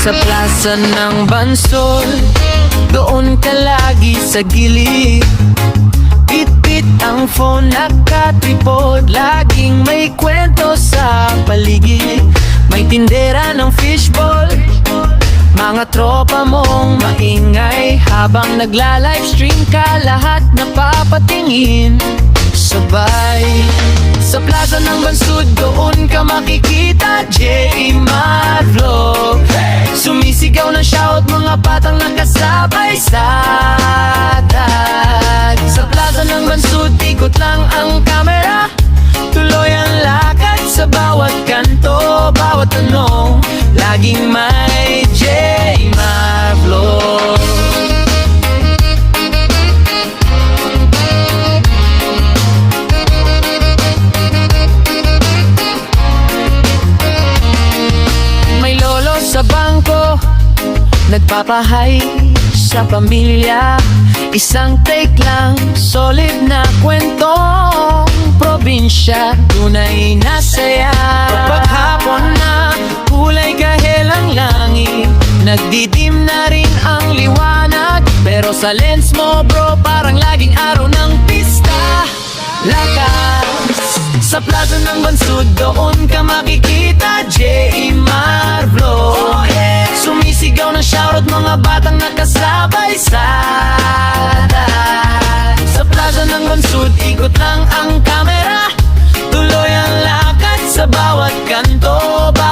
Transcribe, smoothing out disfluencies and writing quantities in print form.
Sa plaza ng Bansol, doon ka lagi sa gilid. Bit-bit ang phone, nakatripod, laging may kwento sa paligid. May tindera ng fishball, mga tropa mong maingay. Habang nagla-livestream ka, lahat napapatingin. Sabay sa plaza ng Bansod, doon ka makikita J-Mar Vlog. Sumisigaw ng shout, mga batang nakasabay sa tag. Sa plaza ng Bansod, ikot lang ang camera, tuloy ang lakad sa bawat kanto, bawat tanong, laging may J-Mar Vlog. May lolo sa bangko, nagpapahay sa pamilya. Isang take lang, solid na kwentong probinsya, tunay na saya. Kapag hapon na, kulay kahel ang langit, nagdidim na rin ang liwanag. Pero sa lens mo bro, parang laging araw ng pista. Lakas sa plaza ng Bansod, doon ka makikita J-Mar Vlog. Sumisigaw ng shoutout, mga batang nakasabay sa tag. Sa plaza ng Bansod, ikot lang ang